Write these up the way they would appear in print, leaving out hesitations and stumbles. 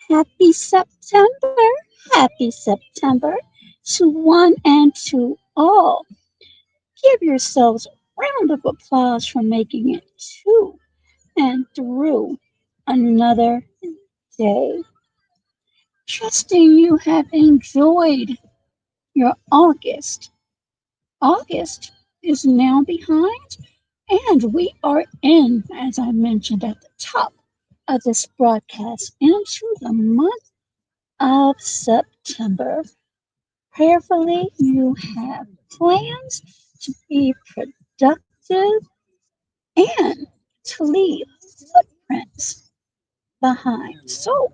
Happy September! Happy September to one and to all. Give yourselves a round of applause for making it to and through another day. Trusting you have enjoyed your August. August is now behind, and we are in, as I mentioned at the top of this broadcast, into the month of September. Prayerfully, you have plans to be productive and to leave footprints behind. So,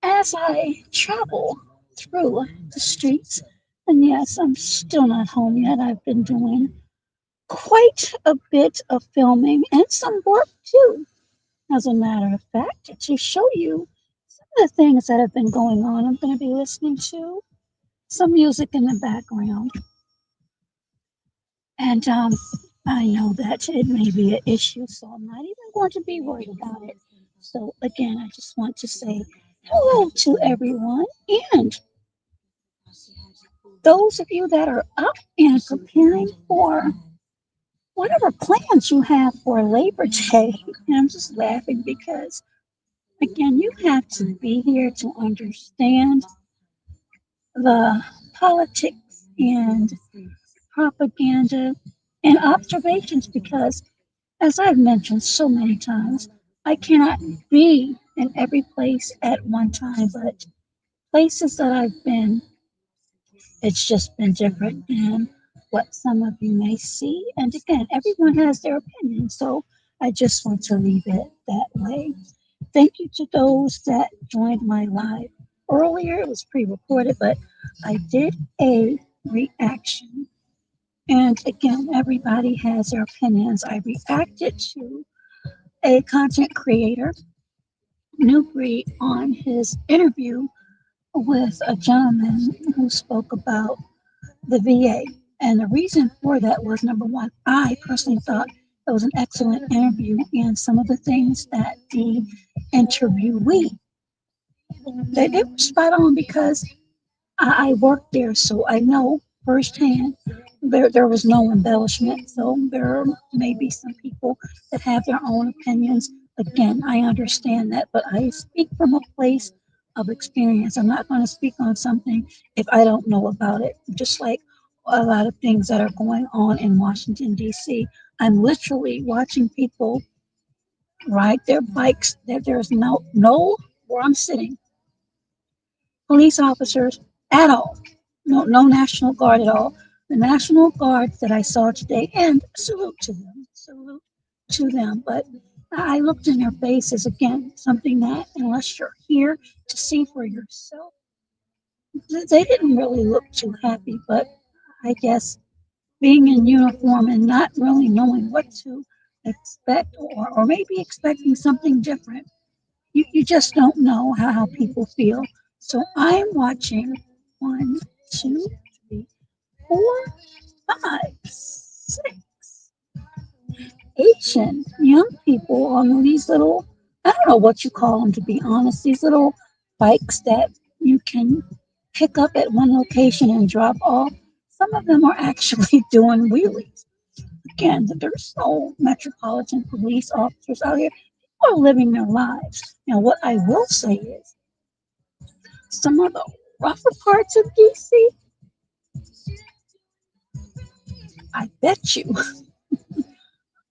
as I travel through the streets, and yes, I'm still not home yet, I've been doing quite a bit of filming and some work too, as a matter of fact, to show you some of the things that have been going on. I'm going to be listening to some music in the background. And I know that it may be an issue, so I'm not even going to be worried about it. So, again, I just want to say hello to everyone. And those of you that are up and preparing for whatever plans you have for Labor Day, and I'm just laughing because, again, you have to be here to understand the politics and propaganda and observations because as I've mentioned so many times, I cannot be in every place at one time, but places that I've been, it's just been different than what some of you may see. And again, everyone has their opinion, so I just want to leave it that way. Thank you to those that joined my live earlier. It was pre recorded, but I did a reaction. And again, everybody has their opinions. I reacted to a content creator, Newbury, on his interview with a gentleman who spoke about the VA. And the reason for that was number one, I personally thought it was an excellent interview, and some of the things that the interviewee they were spot on because I worked there, so I know firsthand there was no embellishment. So there may be some people that have their own opinions. Again, I understand that, but I speak from a place of experience. I'm not going to speak on something if I don't know about it. Just like a lot of things that are going on in Washington D.C., I'm literally watching people ride their bikes. There's no where I'm sitting police officers at all. No National Guard at all. The National Guards that I saw today, and salute to them. But I looked in their faces again, something that, unless you're here to see for yourself, they didn't really look too happy. But I guess being in uniform and not really knowing what to expect, or maybe expecting something different, you just don't know how people feel. So I'm watching one, two, three, four, five, six Asian young people on these little, I don't know what you call them to be honest, these little bikes that you can pick up at one location and drop off. Some of them are actually doing wheelies. Again, there's no metropolitan police officers out here. People are living their lives. Now, what I will say is some of the rougher parts of DC, I bet you,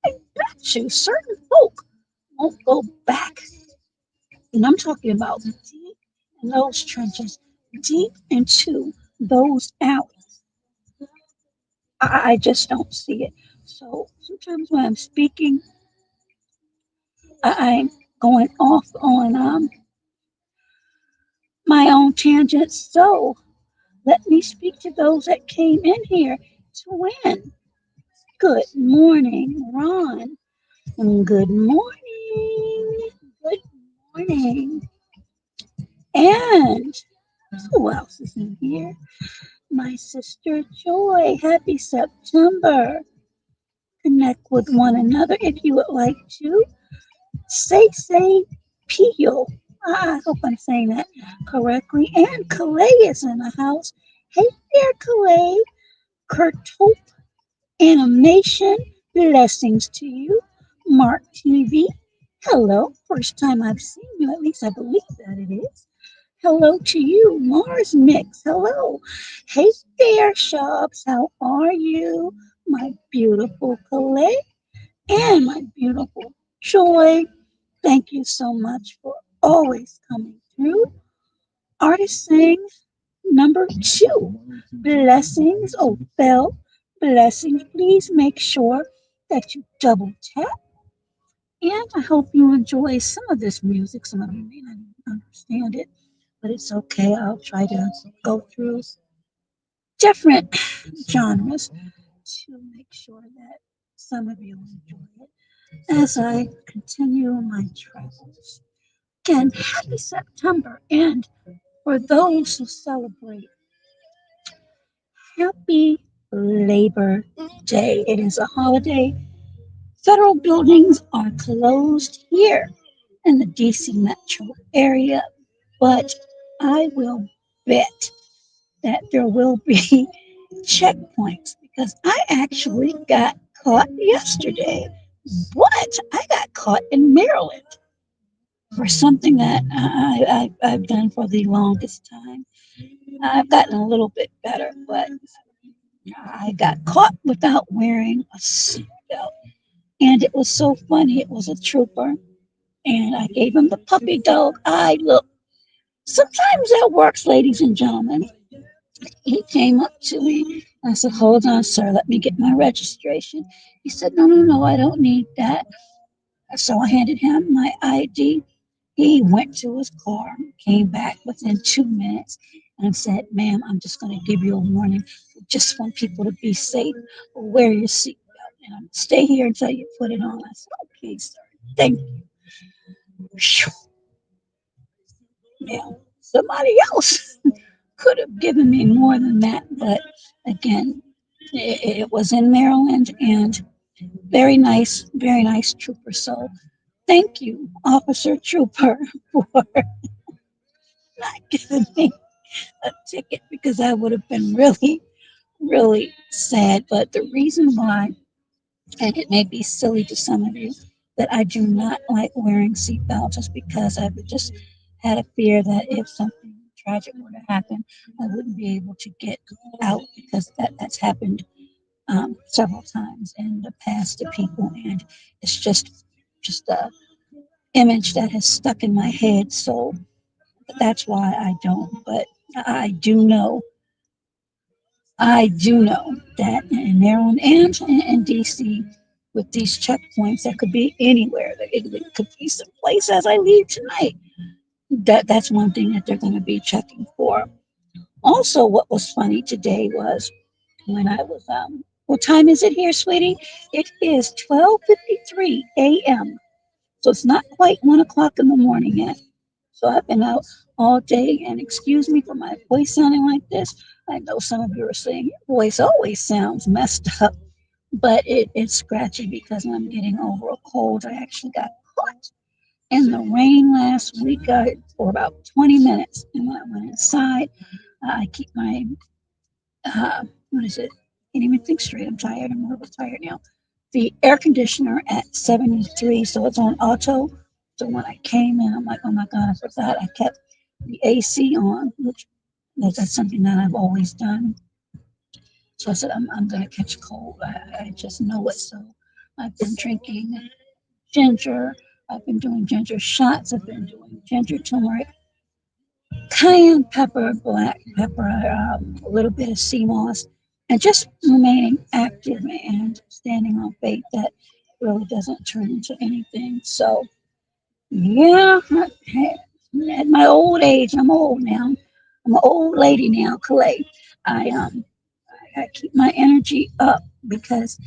I bet you certain folk won't go back. And I'm talking about deep in those trenches, deep into those alleys. I just don't see it. So sometimes when I'm speaking, I'm going off on my own tangents. So let me speak to those that came in here to win. Good morning, Ron. Good morning. Good morning. And who else is in here? My sister Joy. Happy September. Connect with one another if you would like to. Say Pio. I hope I'm saying that correctly. And Calais is in the house. Hey there, Calais. Kurtop Animation. Blessings to you. Mark TV. Hello. First time I've seen you. At least I believe that it is. Hello to you, Mars Mix. Hello. Hey there, Shops. How are you? My beautiful Calais and my beautiful Joy. Thank you so much for always coming through. Artist saying number two, blessings. Oh, Bell, blessings. Please make sure that you double tap. And I hope you enjoy some of this music. Some of you may not even understand it, but it's okay. I'll try to go through different genres to make sure that some of you enjoy it as I continue my travels. Again, happy September. And for those who celebrate, happy Labor Day. It is a holiday. Federal buildings are closed here in the DC metro area, but I will bet that there will be checkpoints because I actually got caught yesterday. But I got caught in Maryland for something that I've done for the longest time. I've gotten a little bit better, but I got caught without wearing a seatbelt. And it was so funny. It was a trooper, and I gave him the puppy dog eye look. Sometimes that works, ladies and gentlemen. He came up to me. I said, "Hold on, sir. Let me get my registration." He said, "No, no, no. I don't need that." So I handed him my ID. He went to his car, came back within 2 minutes, and said, "Ma'am, I'm just going to give you a warning. I just want people to be safe. Wear your seatbelt and stay here until you put it on." I said, "Okay, sir. Thank you." Now, somebody else could have given me more than that, but again, it was in Maryland and very nice trooper. So thank you, Officer Trooper, for not giving me a ticket because I would have been really, really sad. But the reason why, and it may be silly to some of you, that I do not like wearing seatbelts is because I've just had a fear that if something tragic were to happen, I wouldn't be able to get out because that's happened several times in the past to people, and it's just a image that has stuck in my head. So that's why I don't. But I do know I do know that in Maryland and in DC, with these checkpoints, that could be anywhere. It could be some place as I leave tonight. That's one thing that they're going to be checking for. Also, what was funny today was when I was what time is it here, sweetie? It is 12:53 a.m. So it's not quite 1 o'clock in the morning yet. So I've been out all day, and excuse me for my voice sounding like this. I know some of you are saying your voice always sounds messed up, but it's scratchy because I'm getting over a cold. I actually got caught in the rain last week for about 20 minutes. And when I went inside, I keep my, what is it? Can't even think straight. I'm tired. I'm a little tired now. The air conditioner at 73, so it's on auto. So when I came in, I'm like, oh my God, I forgot I kept the AC on, which that's something that I've always done. So I said, I'm going to catch a cold. I just know it. So I've been drinking ginger. I've been doing ginger shots. I've been doing ginger turmeric, cayenne pepper, black pepper, a little bit of sea moss, and just remaining active and standing on faith that really doesn't turn into anything. So, yeah, at my old age, I'm old now. I'm an old lady now, Clay. I I keep my energy up because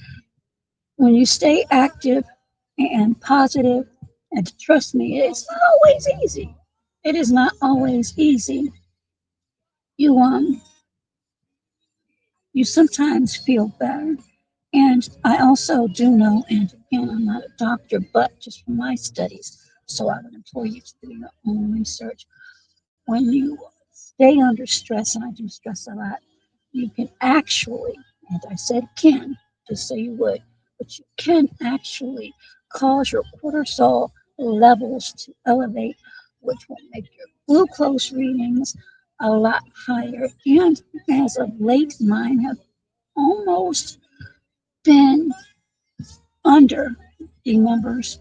when you stay active and positive, and trust me, it's not always easy. It is not always easy. You you sometimes feel better. And I also do know, and again, I'm not a doctor, but just from my studies, So I would implore you to do your own research. When you stay under stress, and I do stress a lot, you can actually, and I said can, just so you would, but you can actually cause your cortisol levels to elevate, which will make your glucose readings a lot higher. And as of late, mine have almost been under the numbers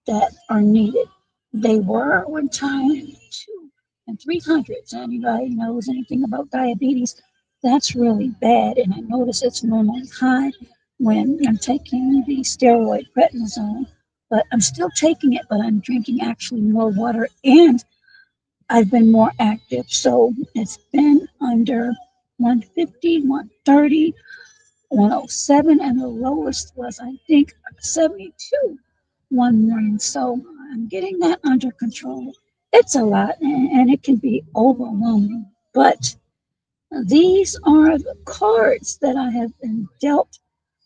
that are needed. They were at one time two and 300s. Anybody knows anything about diabetes? That's really bad. And I notice it's normally high when I'm taking the steroid prednisone. But I'm still taking it, but I'm drinking actually more water and I've been more active. So it's been under 150, 130, 107, and the lowest was, I think, 72 one morning. So I'm getting that under control. It's a lot and it can be overwhelming, but these are the cards that I have been dealt.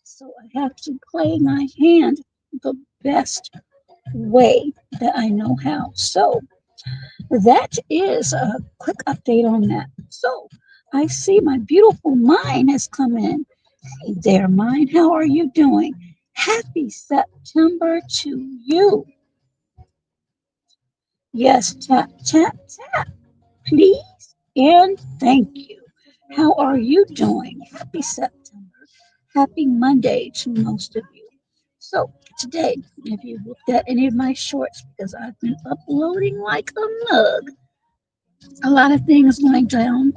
So I have to play my hand the best way that I know how. So that is a quick update on that. So I see my beautiful mind has come in. Hey there, mine. How are you doing? Happy September to you. Yes, tap, tap, tap, please. And thank you. How are you doing? Happy September. Happy Monday to most of you. So, today, if you looked at any of my shorts, because I've been uploading like a mug, a lot of things going down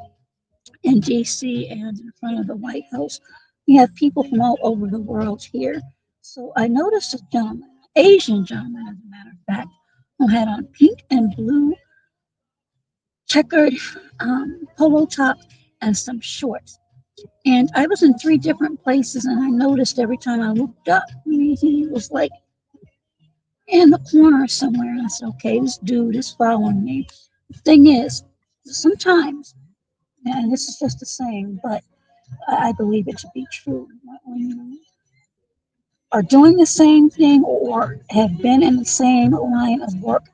in DC and in front of the White House. We have people from all over the world here. So I noticed a gentleman, Asian gentleman, as a matter of fact, who had on pink and blue checkered polo top and some shorts. And I was in three different places, and I noticed every time I looked up, he was like in the corner somewhere. And I said, okay, this dude is following me. The thing is, sometimes, and this is just a saying, but I believe it to be true. When you are doing the same thing or have been in the same line of work,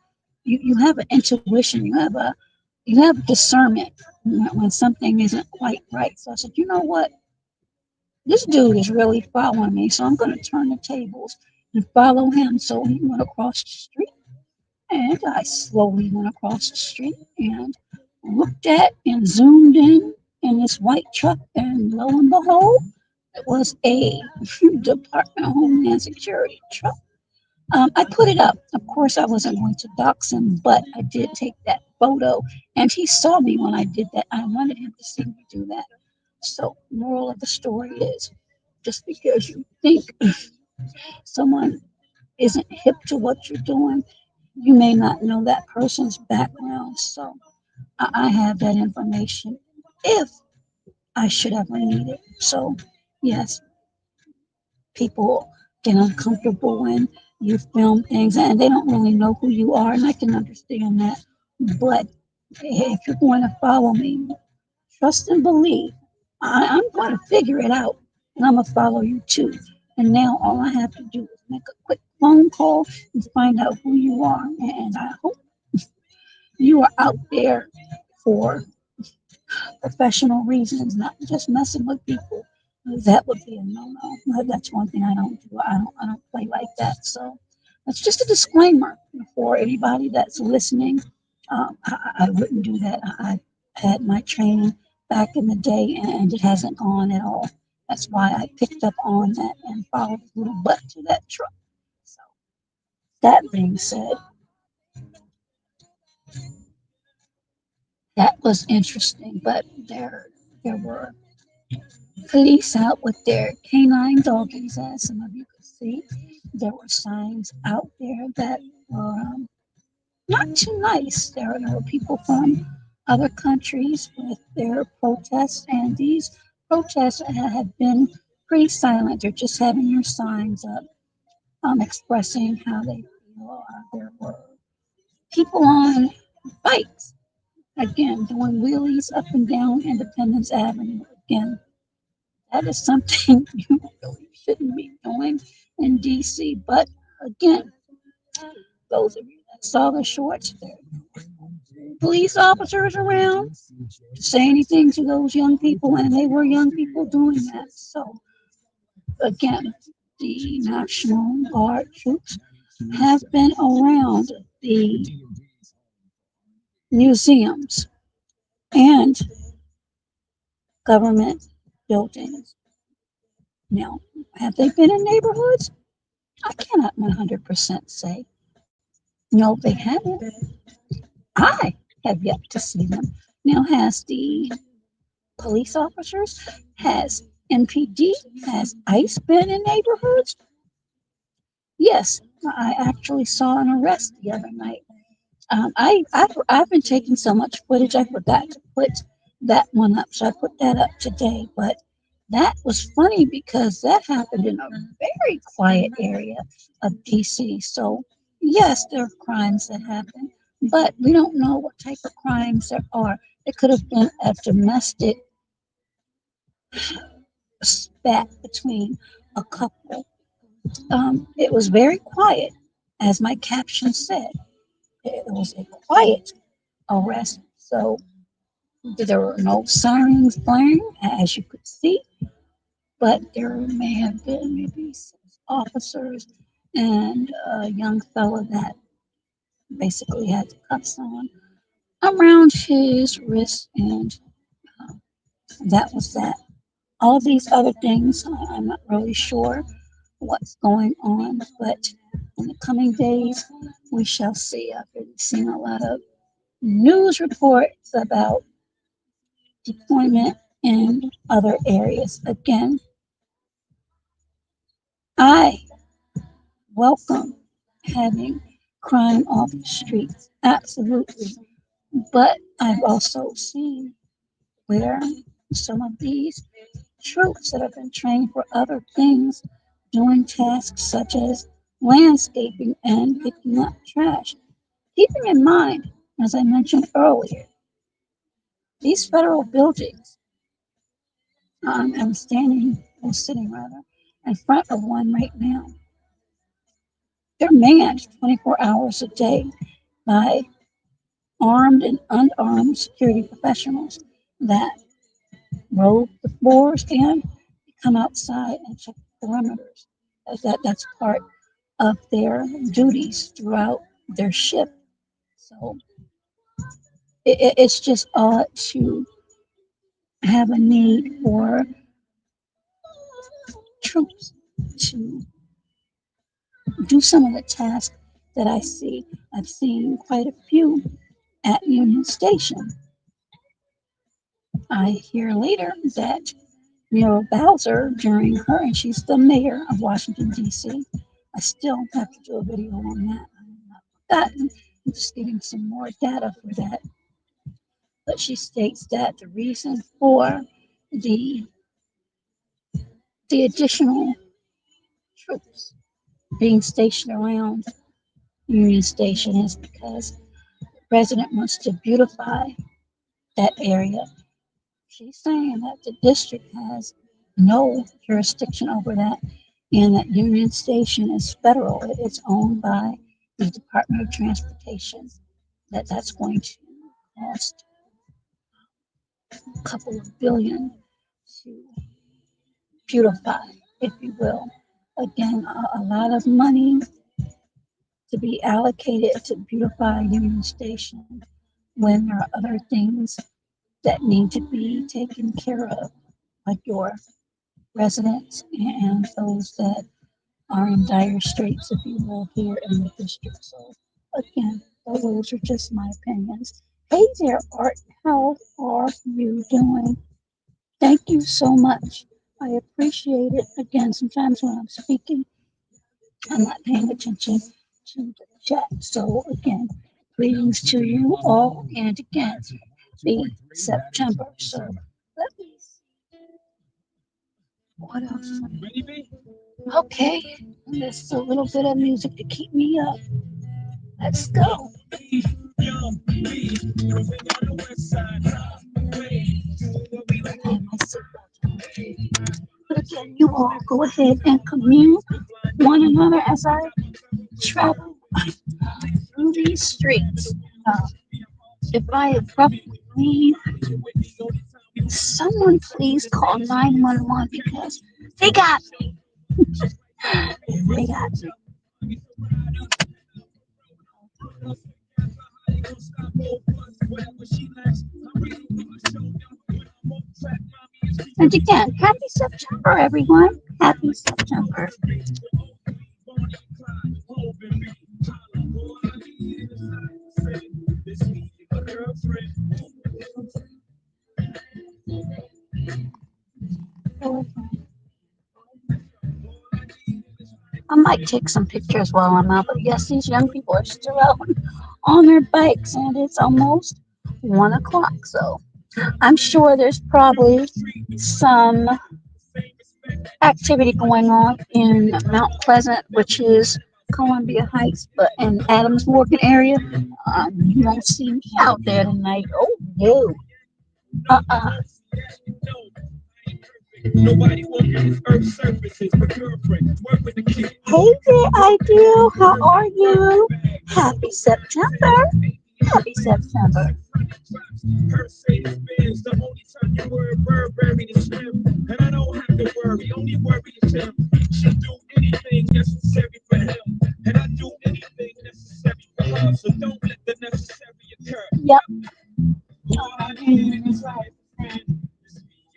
you have an intuition, you have discernment when something isn't quite right. So I said, you know what? This dude is really following me, so I'm going to turn the tables and follow him. So he went across the street, and I slowly went across the street and looked at and zoomed in this white truck, and lo and behold, it was a Department of Homeland Security truck. I put it up. Of course, I wasn't going to dox him, but I did take that photo, and he saw me when I did that. I wanted him to see me do that. So, moral of the story is, just because you think someone isn't hip to what you're doing, you may not know that person's background. So, I have that information if I should ever need it. So, yes, people get uncomfortable when you film things and they don't really know who you are, and I can understand that. But if you're going to follow me, trust and believe. I'm going to figure it out, and I'm going to follow you too. And now all I have to do is make a quick phone call and find out who you are. And I hope you are out there for professional reasons, not just messing with people. That would be a no-no. That's one thing I don't do. I don't play like that. So that's just a disclaimer for anybody that's listening. I wouldn't do that. I had my training back in the day, and it hasn't gone at all. That's why I picked up on that and followed his little butt to that truck. So that being said, that was interesting. But there were police out with their canine doggies, as some of you could see. There were signs out there that were not too nice. There were people from other countries with their protests, and these protests have been pretty silent. They're just having your signs up, expressing how they feel. There were people on bikes, again, doing wheelies up and down Independence Avenue. Again, that is something you really shouldn't be doing in DC. But again, those of you saw the shorts. There were police officers around to say anything to those young people, and they were young people doing that. So again, the National Guard troops have been around the museums and government buildings. Now, have they been in neighborhoods? I cannot 100% say. No, they haven't. I have yet to see them. Now, has the police officers, has NPD, has ICE been in neighborhoods? Yes, I actually saw an arrest the other night. I've been taking so much footage, I forgot to put that one up. So I put that up today. But that was funny because that happened in a very quiet area of DC. So yes, there are crimes that happen, but we don't know what type of crimes there are. It could have been a domestic spat between a couple. It was very quiet, as my caption said. It was a quiet arrest. So there were no sirens blaring, as you could see, but there may have been maybe 6 officers and a young fellow that basically had the cuffs on around his wrist, and uh, that was that. All these other things, I'm not really sure what's going on, but in the coming days, we shall see. I've been seeing a lot of news reports about deployment in other areas. Again, I welcome having crime off the streets, absolutely. But I've also seen where some of these troops that have been trained for other things, doing tasks such as landscaping and picking up trash. Keeping in mind, as I mentioned earlier, these federal buildings, I'm standing or sitting rather in front of one right now. They're manned 24 hours a day by armed and unarmed security professionals that roll the floors and come outside and check the perimeters. That's part of their duties throughout their shift. So it's just odd to have a need for troops to do some of the tasks that I see. I've seen quite a few at Union Station. I hear later that Muriel Bowser, during her, and she's the mayor of Washington, D.C. I still have to do a video on that. I'm not forgotten. I'm just getting some more data for that. But she states that the reason for the the additional troops being stationed around Union Station is because the president wants to beautify that area. She's saying that the district has no jurisdiction over that and that Union Station is federal. It's owned by the Department of Transportation. That's going to cost a couple of billion to beautify, if you will. Again, a lot of money to be allocated to beautify Union Station when there are other things that need to be taken care of, like your residents and those that are in dire straits, if you will, here in the district. So, again, those are just my opinions. Hey there, Art. How are you doing? Thank you so much. I appreciate it. Again, sometimes when I'm speaking, I'm not paying attention to the chat. So, again, greetings to you all. And again, happy September. So, let me see what else. Okay, just a little bit of music to keep me up. Let's go. And my seatbelt. But again, you all go ahead and commune with one another as I travel through these streets. Uh, if I abruptly leave, someone please call 911 because they got me. They got me. And again, happy September, everyone. Happy September. I might take some pictures while I'm out, but yes, these young people are still out on their bikes, and it's almost 1 o'clock. So I'm sure there's probably some activity going on in Mount Pleasant, which is Columbia Heights, but in Adams Morgan area, you won't see me out there tonight. Oh no. Uh-uh. Nobody walking this earth's surfaces but girlfriends. Work with the kid. Hey there, Ideal. How are you? Happy September. Happy September. Her say spins the only time you were Burberry to swim. And I don't have to worry, only worry is him. She'll do anything necessary for him. And I do anything necessary for her. So don't let the necessary occur. Yep. All I need is right.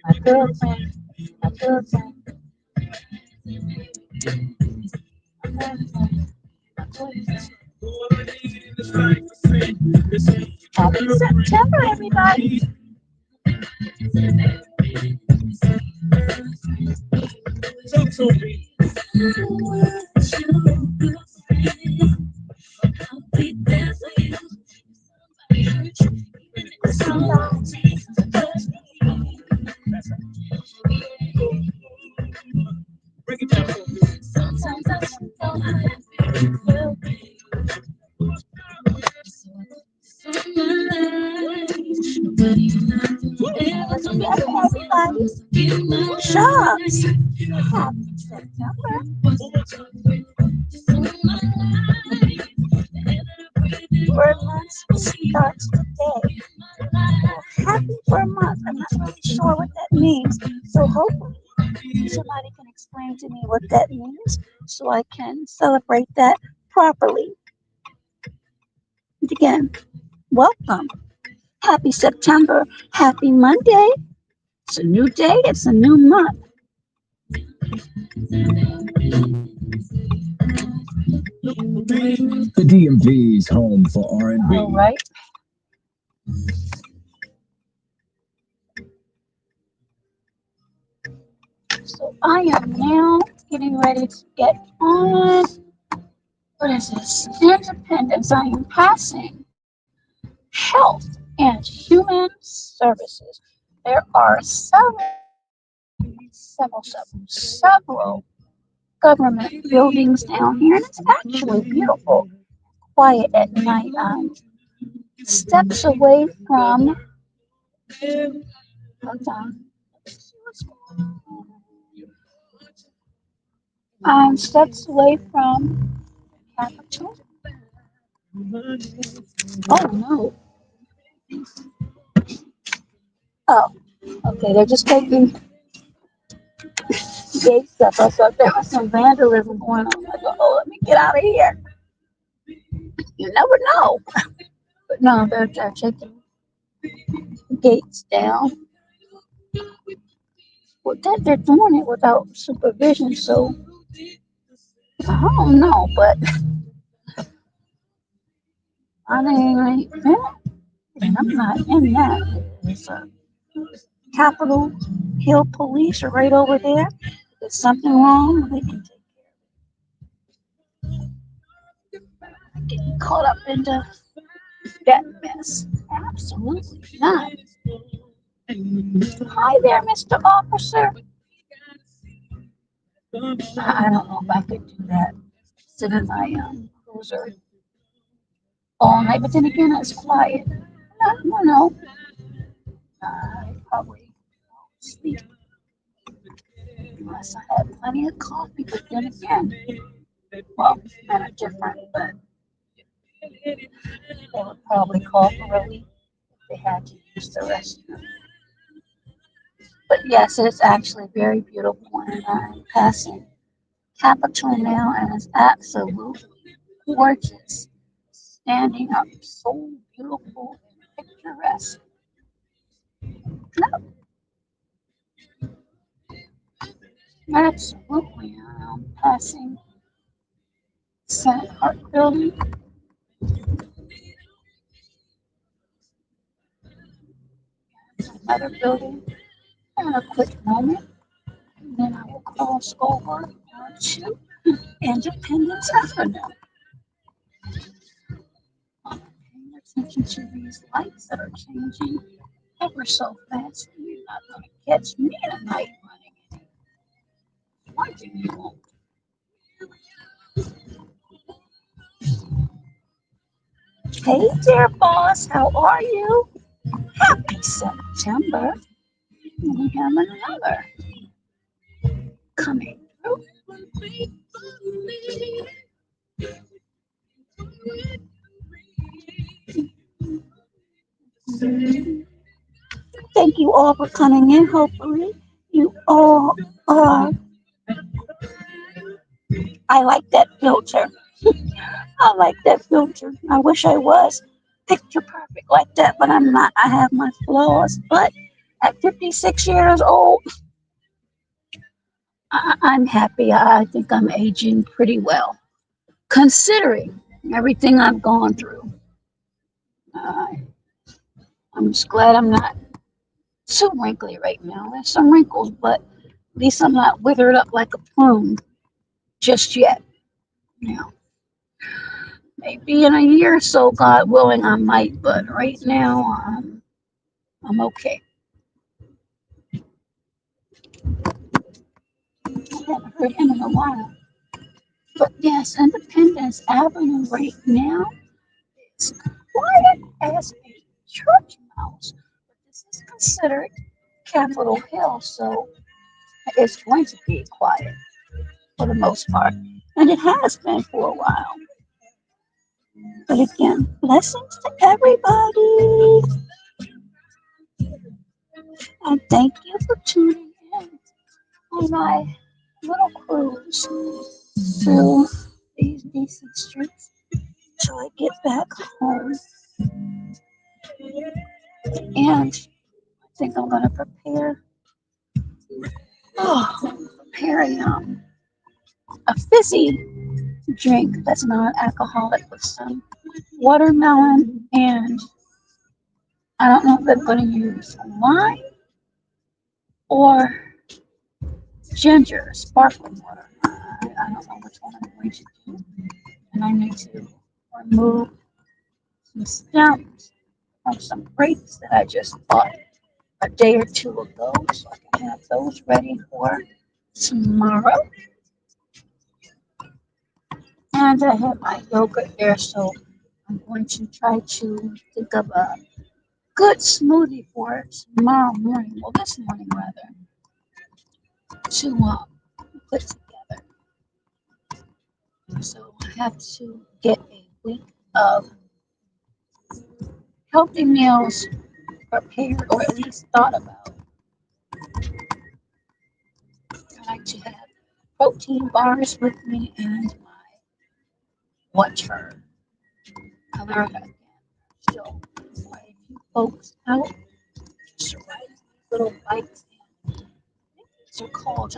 My girlfriend. My girlfriend. Happy September, everybody. Talk to me. Break it down for me. Sometimes I feel everybody. Shucks. Happy September. 4 months starts today. Happy 4 months. I'm not really sure what that means. So hopefully somebody can explain to me what that means so I can celebrate that properly. And again, welcome. Happy September. Happy Monday. It's a new day. It's a new month. The DMV's home for R&B. All right. So I am now getting ready to get on. What is this? Independence. I am passing health and human services. There are several government buildings down here, and it's actually beautiful. Quiet at night. Steps away from. Hold on. I'm steps away from Capitol. Oh no. Oh, okay. They're just taking gates up. I thought there was some vandalism going on. I go, oh, let me get out of here. You never know. But no, they're taking gates down. Well, that they're doing it without supervision, so I don't know, but I mean, and I'm not in that. It's a Capitol Hill police are right over there. If there's something wrong, they can take get caught up into that mess. Absolutely not. Hi there, Mr. Officer. I don't know if I could do that. Sit in my cruiser all night, but then again, it's quiet. No. I probably sleep unless I had plenty of coffee, but then again, well, kind of different, but They would probably call for relief if they had to use the restroom. But yes, it's actually very beautiful, and I'm passing Capitol now, and it's absolutely gorgeous. Standing up, so beautiful and picturesque. No, absolutely. Passing Senate Park building, another building, and a quick moment, and then I will cross over to Independence Avenue. Paying attention to these lights that are changing ever so fast. You're not going to catch me tonight running. One thing you won't. Hey there, boss. How are you? Happy September. We have another coming through. Thank you all for coming in. Hopefully, you all are. I like that filter. I like that filter. I wish I was picture perfect like that, but I'm not. I have my flaws. But at 56 years old, I'm happy. I think I'm aging pretty well, considering everything I've gone through. Uh, I'm just glad I'm not too wrinkly right now. There's some wrinkles, but at least I'm not withered up like a prune just yet. You know, maybe in a year or so, God willing, I might. But right now, I'm okay. I haven't heard him in a while. But yes, Independence Avenue right now is quiet as a church mouse. But this is considered Capitol Hill, so it's going to be quiet for the most part. And it has been for a while. But again, blessings to everybody. And thank you for tuning in on my little cruise through these decent streets till I get back home. And I think I'm going to prepare a fizzy drink that's non-alcoholic with some watermelon, and I don't know if I'm going to use lime or ginger, sparkling water. I don't know which one I'm going to do. And I need to remove some stems from some grapes that I just bought a day or two ago, so I can have those ready for tomorrow. And I have my yogurt there, so I'm going to try to think of a good smoothie for tomorrow morning. Well, this morning rather, to put together. So I have to get a week of healthy meals prepared or at least thought about. I like to have protein bars with me and my water. However, again, still quite a few folks out just riding little bikes, and these are called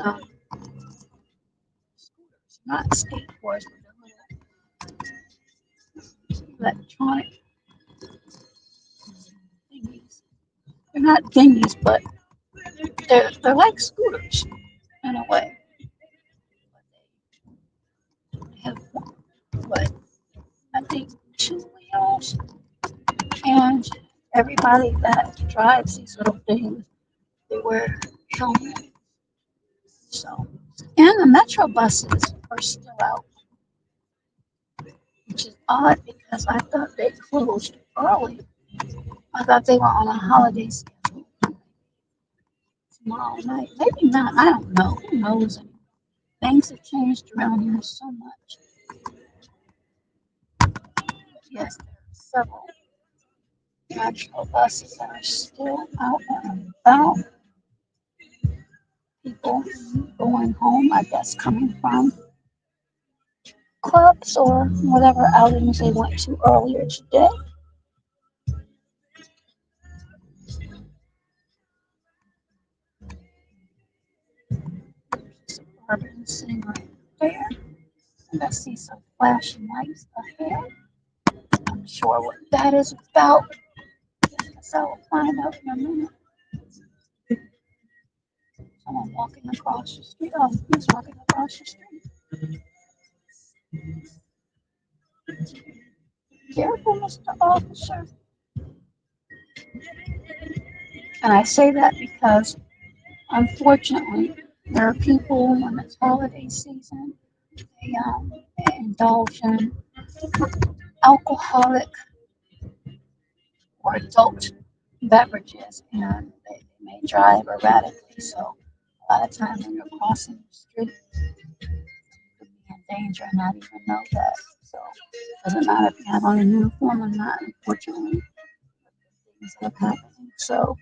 scooters, not skateboards, but they're little electronic thingies. They're not thingies, but they're like scooters in a way. They have what I think two wheels, and everybody that drives these little things, they wear helmets. So, and the metro buses are still out, which is odd because I thought they closed early. I thought they were on a holiday schedule tomorrow night. Maybe not. I don't know. Who knows? Things have changed around here so much. Yes, there are several metro buses that are still out and about. People going home, I guess, coming from clubs or whatever outings they went to earlier today. Urban sitting right there. And I see some flashing lights ahead. I'm sure what that is about. So I'll find out in a minute. Someone walking across the street. Oh, he's walking across the street. Careful, Mr. Officer. And I say that because, unfortunately, there are people when it's holiday season, they indulge in alcoholic or adult beverages and they may drive erratically. So, a lot of times when you're crossing the street, could be in danger and not even know that. So it doesn't matter if you have on a uniform or not, unfortunately, things that are happening. So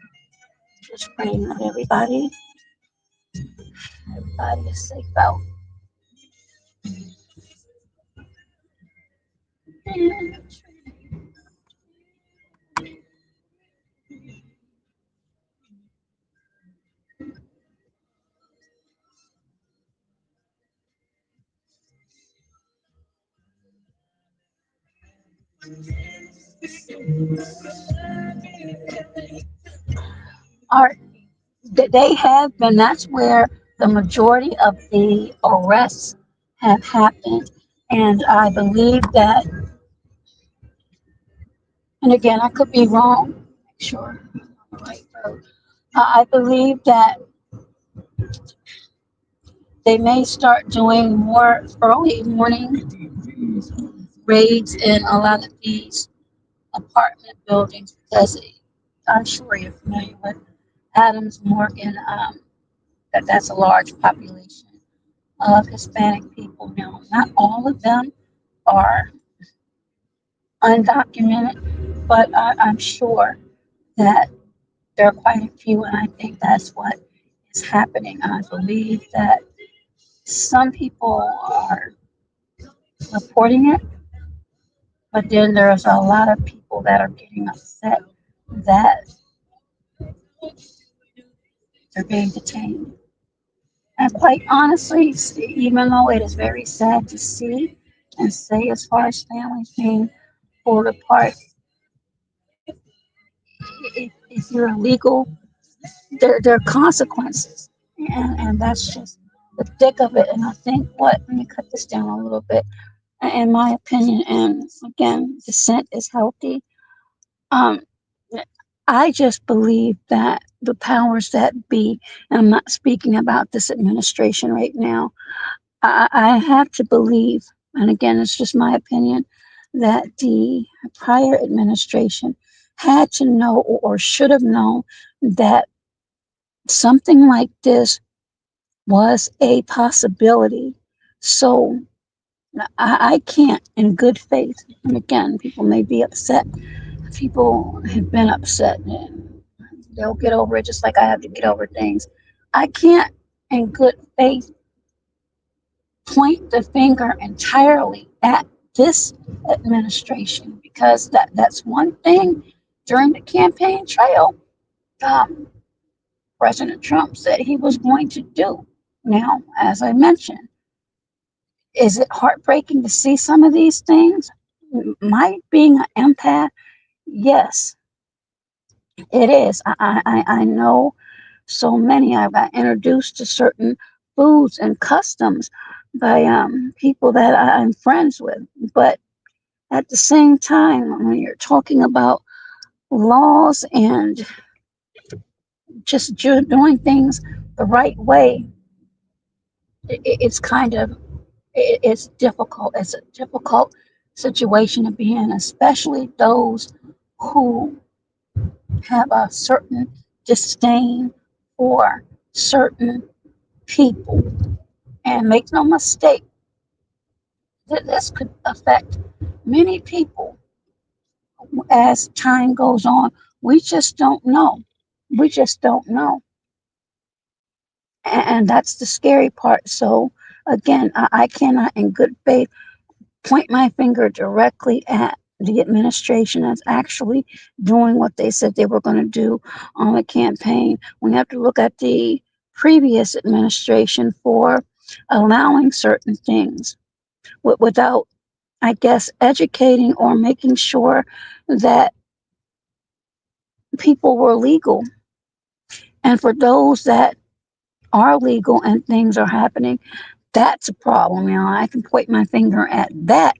just praying that everybody is safe out. Are they have been, that's where the majority of the arrests have happened. And I believe that, and again, I could be wrong, make sure I'm on the right road. I believe that they may start doing more early morning raids in a lot of these apartment buildings because I'm sure you're familiar with Adams Morgan, that's a large population of Hispanic people. Now, not all of them are undocumented, but I'm sure that there are quite a few, and I think that's what is happening. I believe that some people are reporting it, but then there's a lot of people that are getting upset that they're being detained. And quite honestly, even though it is very sad to see and say as far as families being pulled apart, if you're illegal, there are consequences. And that's just the thick of it. And I think let me cut this down a little bit. In my opinion, and again, dissent is healthy. Um, I just believe that the powers that be, and I'm not speaking about this administration right now, I have to believe, and again, it's just my opinion, that the prior administration had to know or should have known that something like this was a possibility. So I can't, in good faith, and again, people may be upset. People have been upset and they'll get over it just like I have to get over things. I can't, in good faith, point the finger entirely at this administration because that's one thing during the campaign trail. Um, President Trump said he was going to do. Now, as I mentioned, is it heartbreaking to see some of these things? My being an empath, yes, it is. I know so many. I got introduced to certain foods and customs by people that I'm friends with. But at the same time, when you're talking about laws and just doing things the right way, it's kind of it's difficult. It's a difficult situation to be in, especially those who have a certain disdain for certain people. And make no mistake, that this could affect many people as time goes on. We just don't know. We just don't know. And that's the scary part. So, again, I cannot, in good faith, point my finger directly at the administration that's actually doing what they said they were going to do on the campaign. We have to look at the previous administration for allowing certain things without, I guess, educating or making sure that people were legal. And for those that are legal and things are happening, that's a problem. I can point my finger at that.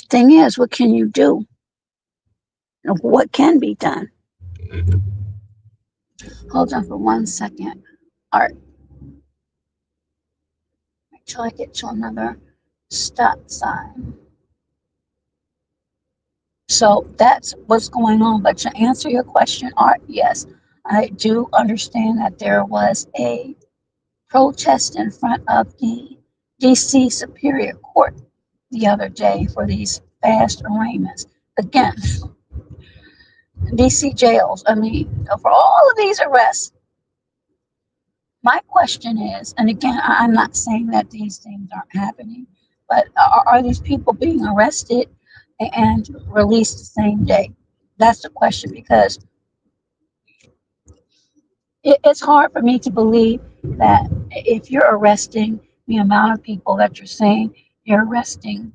Thing is, what can you do? What can be done? Hold on for 1 second. Art, until I get to another stop sign. So that's what's going on. But to answer your question, Art, yes, I do understand that there was a protest in front of the DC Superior Court the other day for these fast arraignments. Again, DC jails, I mean, for all of these arrests, my question is, and again, I'm not saying that these things aren't happening, but are these people being arrested and released the same day? That's the question, because it's hard for me to believe that if you're arresting the amount of people that you're saying you're arresting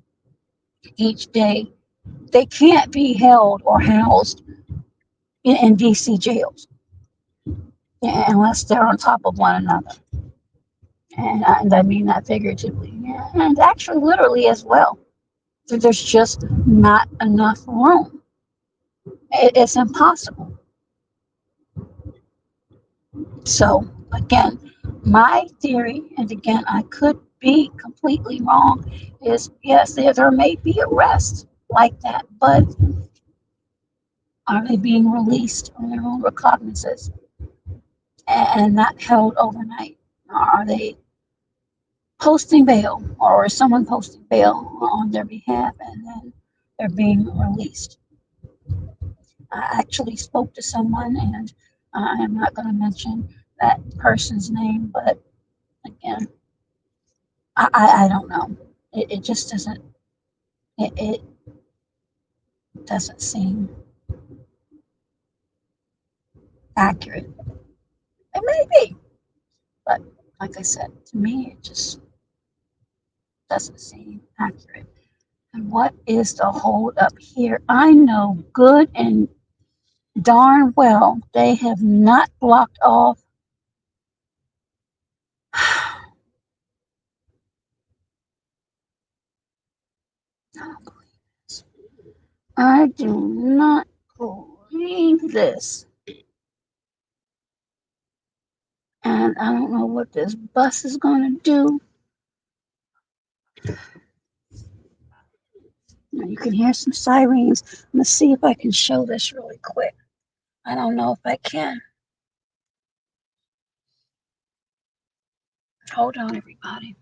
each day, they can't be held or housed in DC jails unless they're on top of one another. And I mean that figuratively, and actually literally as well. There's just not enough room. It's impossible. So, again, my theory, and again, I could be completely wrong, is yes, there may be arrests like that, but are they being released on their own recognizance and not held overnight? Are they posting bail, or is someone posting bail on their behalf and then they're being released? I actually spoke to someone, and I am not going to mention that person's name, but again, I don't know. It just doesn't, it doesn't seem accurate. It may be, but like I said, to me, it just doesn't seem accurate. And what is the hold up here? I know good and darn well they have not blocked off. I do not believe this. And I don't know what this bus is going to do. You can hear some sirens. I'm going to see if I can show this really quick. I don't know if I can. Hold on, everybody.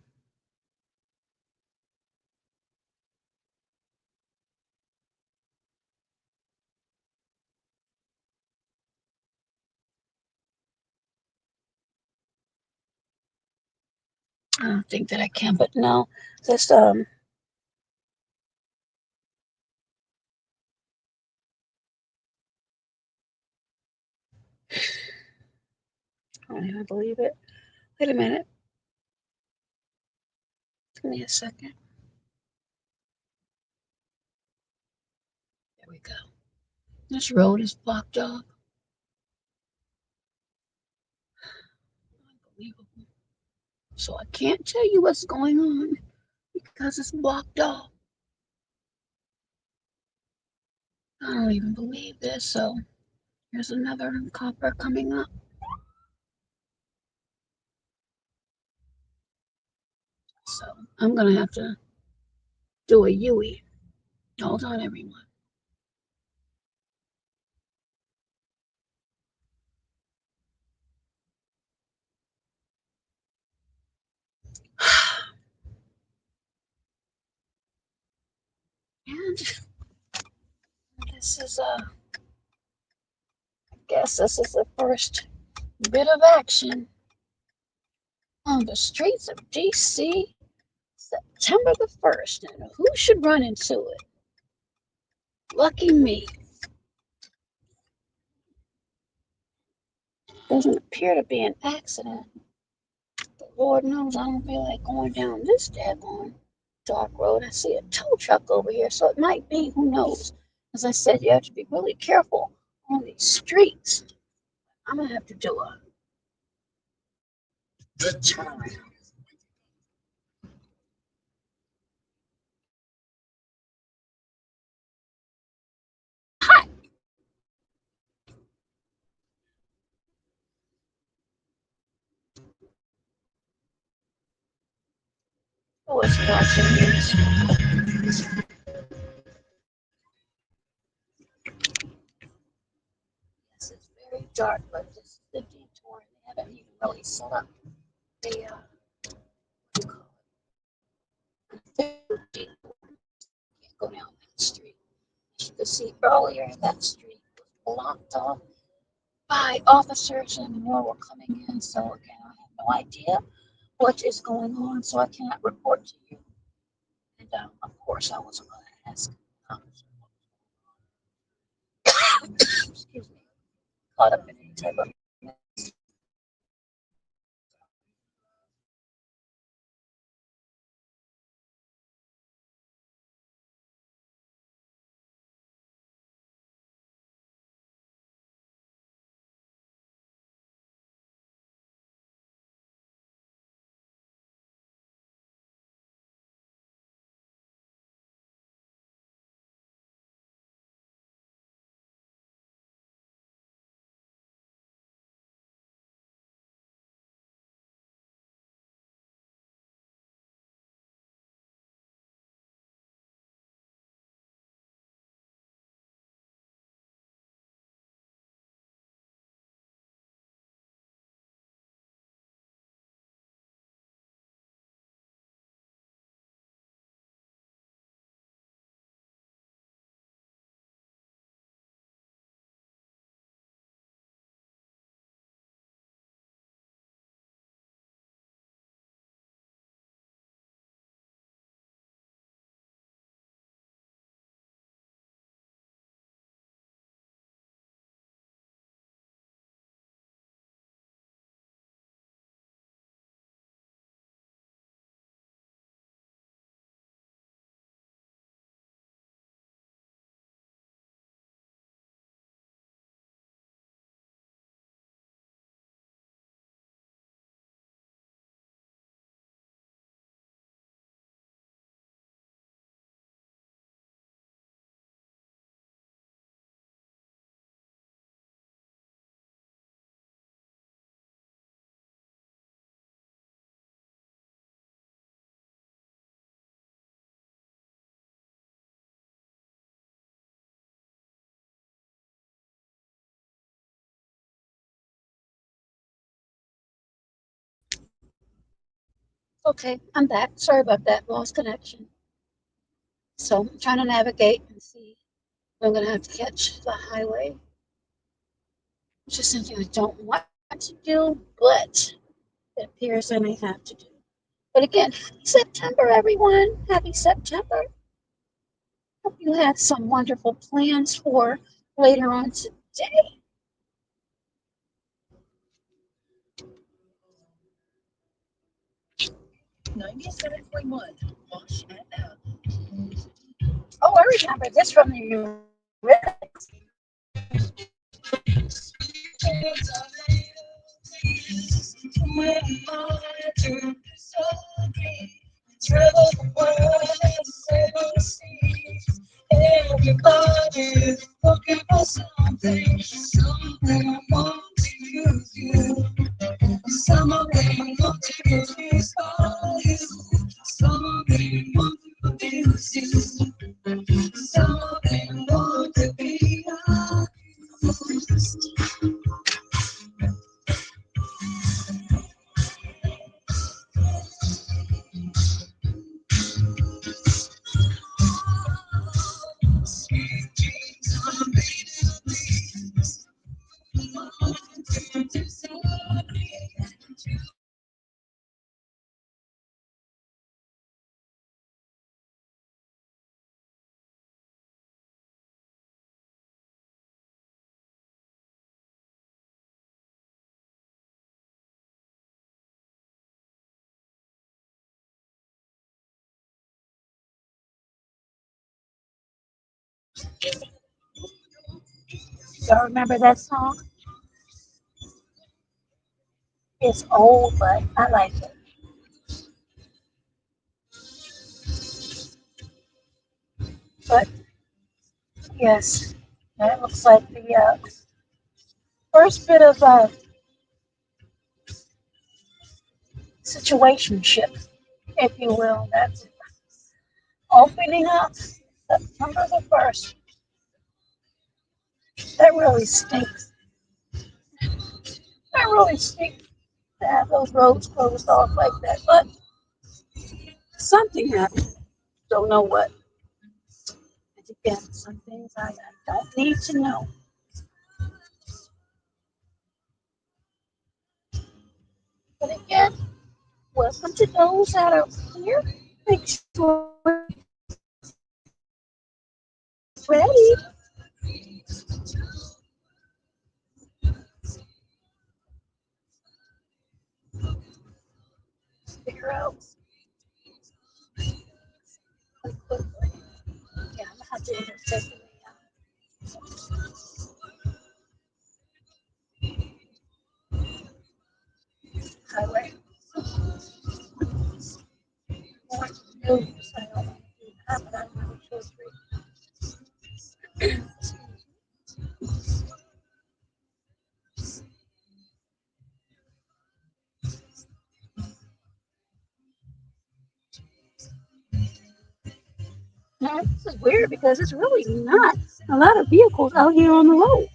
I don't think that I can, but no. This, I don't even believe it. Wait a minute. Give me a second. There we go. This road is blocked off. Unbelievable. So I can't tell you what's going on because it's blocked off. I don't even believe this. So here's another copper coming up. So I'm going to have to do a Yui. Hold on, everyone. And This is I guess this is the first bit of action on the streets of DC, September the 1st. And who should run into it? Lucky me. Doesn't appear to be an accident. But Lord knows I don't feel like going down this daggone dark road. I see a tow truck over here, so it might be. Who knows? As I said, you have to be really careful on these streets. I'm gonna have to do a turn around. Hi. Oh, it's watching this. Yes, it's very dark, but this is the detour. They haven't even really set up the what do you call it? Detour. Can't go down that street. As you could see earlier, that street was blocked off by officers and more were coming in. So again, I have no idea what is going on, so I cannot report to you. And of course, I wasn't going to ask. Um, excuse me, caught up in any type of. Okay, I'm back. Sorry about that. Lost connection. So I'm trying to navigate and see if I'm going to have to catch the highway, which is something I don't want to do, but it appears I may have to do. But again, happy September, everyone. Happy September. Hope you have some wonderful plans for later on today. Oh, I remember this from the Eurythmics. Travel the world and several seas. Everybody's looking for something, something I want to use you. Some of them want to confuse you. Some of them want to abuse you. Some of them want to be used. Sweet dreams are Y'all remember that song? It's old, but I like it. But yes, that looks like the first bit of situationship, if you will. That's opening up September the 1st. That really stinks. That really stinks to have those roads closed off like that. But something happened. Don't know what. And again, some things I don't need to know. But again, welcome to those that are here. Make sure you're ready. Figure out quickly. Yeah, I'm gonna have to intersect the highway. More news. I don't want to do that, but I'm really sure now, this is weird because it's really not a lot of vehicles out here on the road.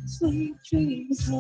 Sweet dreams.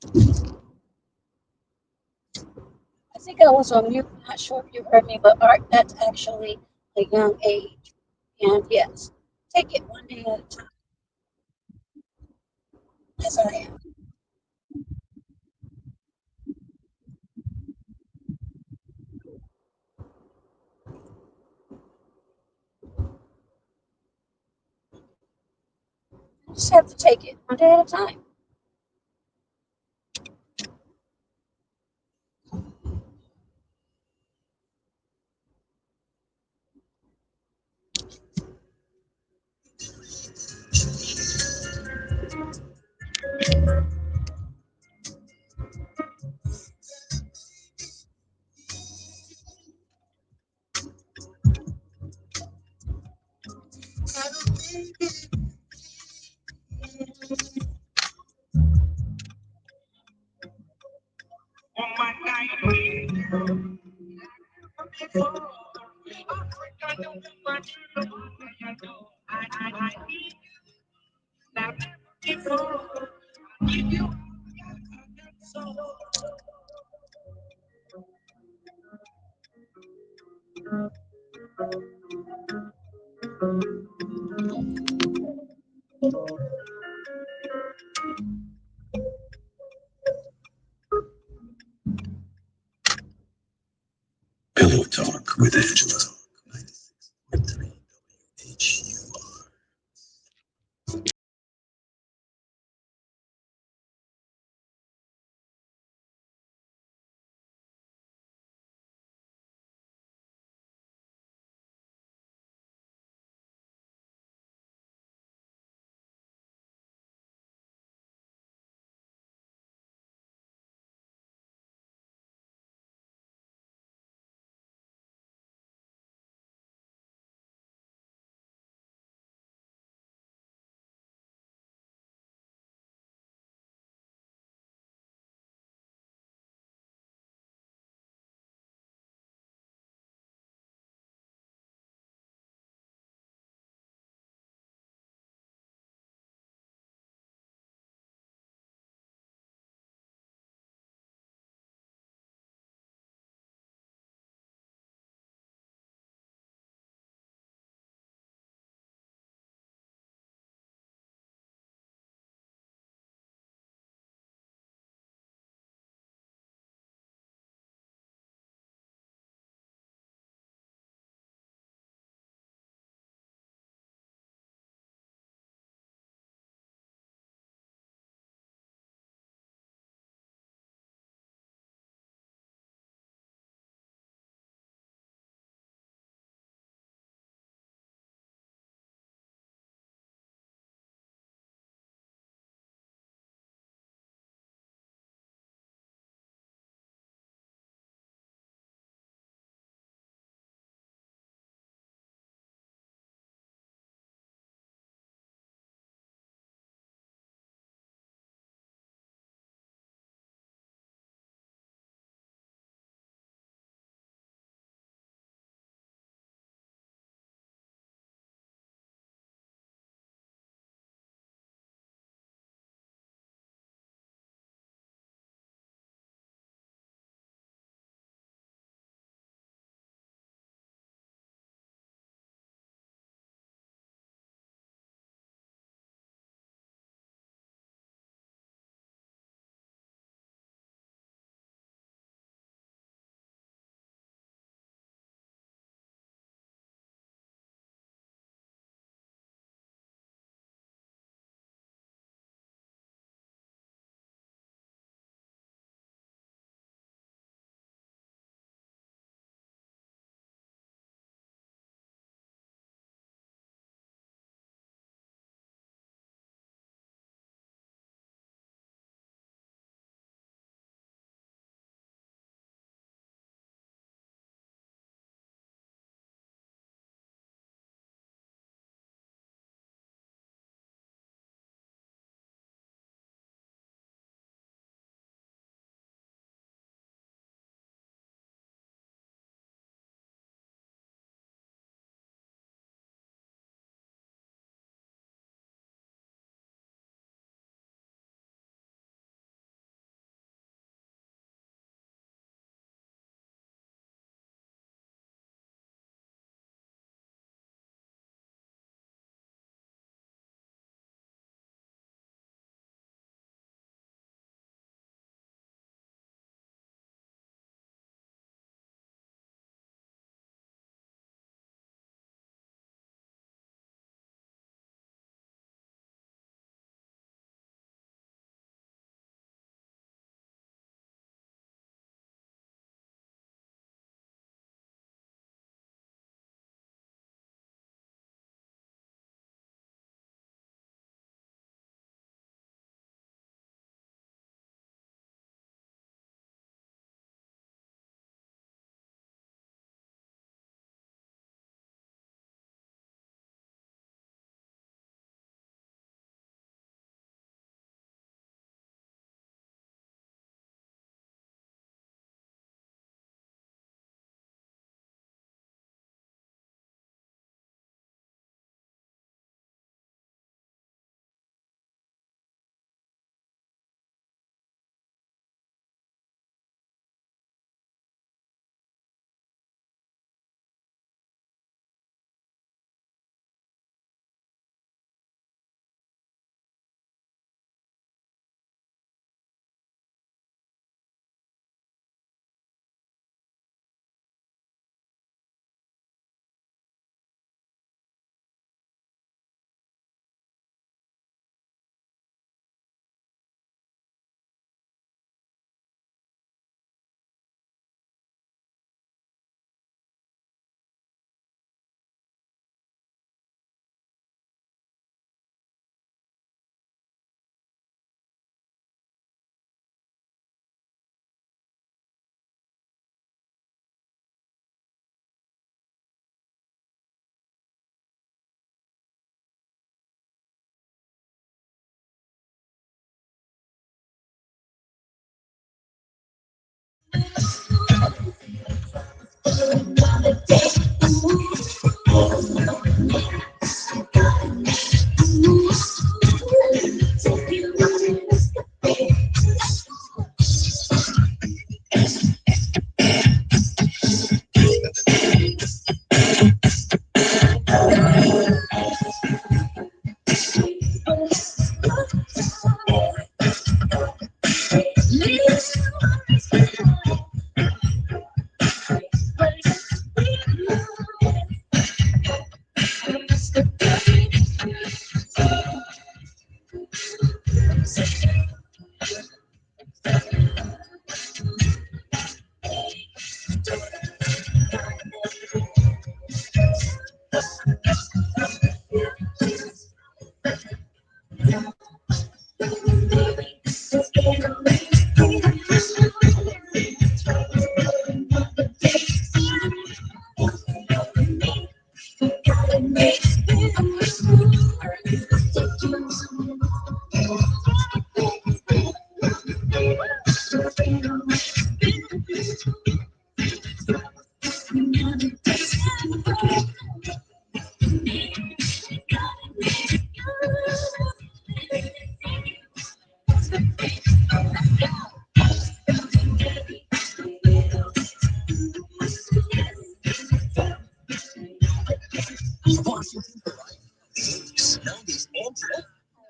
I think I was on mute. Not sure if you heard me, but Art, that's actually a young age. And yes, take it one day at a time, as I am. You just have to take it one day at a time. Pillow Talk with Angela.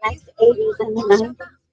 Like the 80s and the 90s.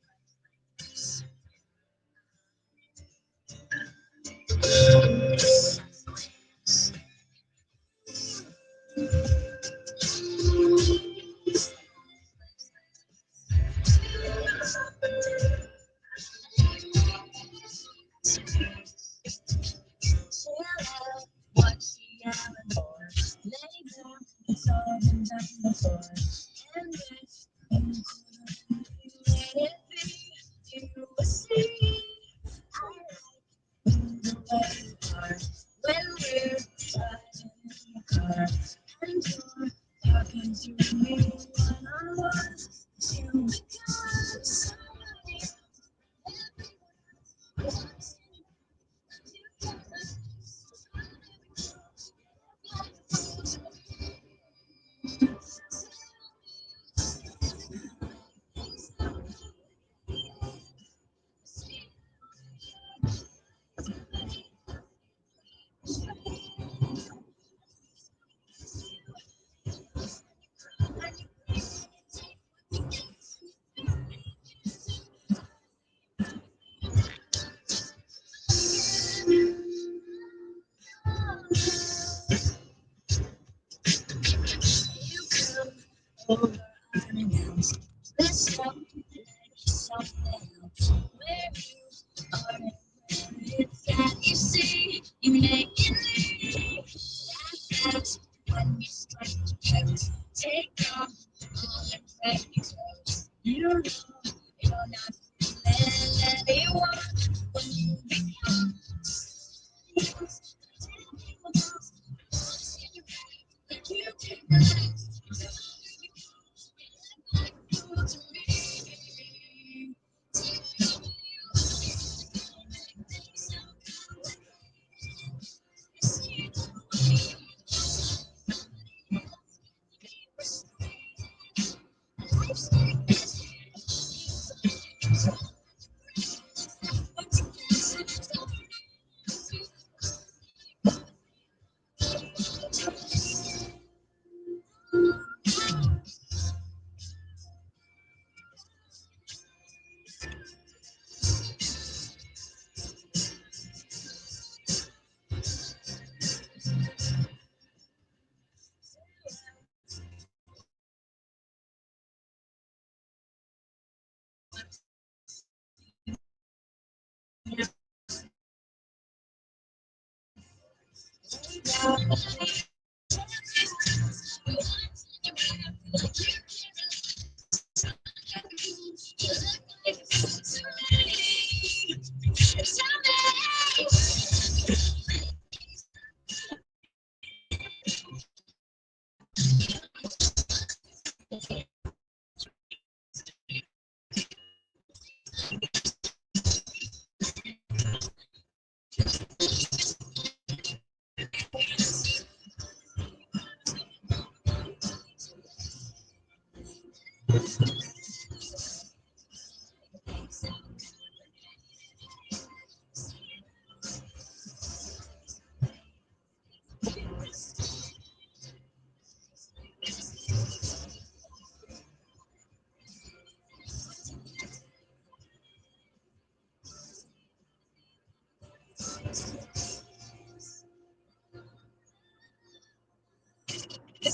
This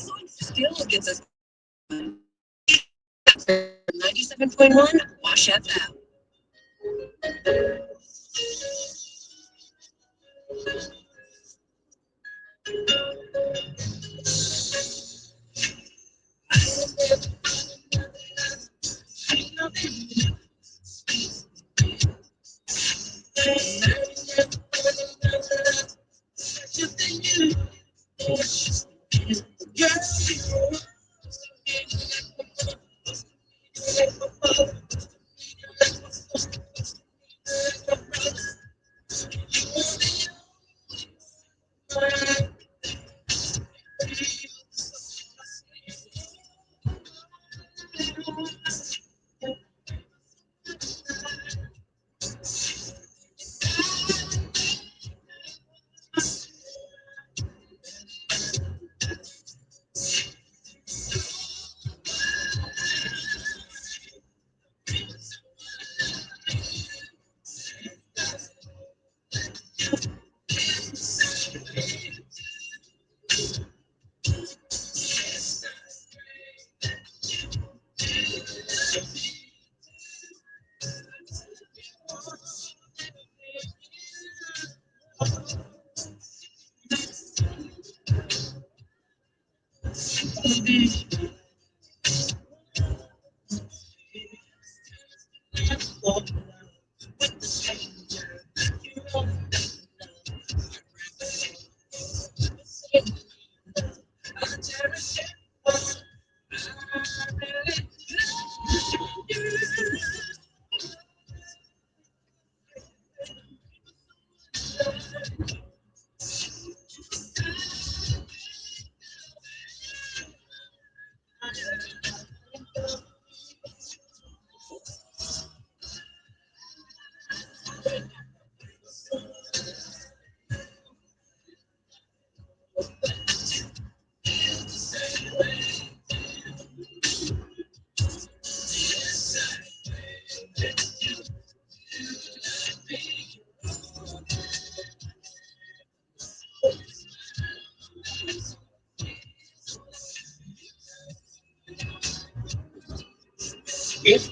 song still gets us 97.1 Wash FM.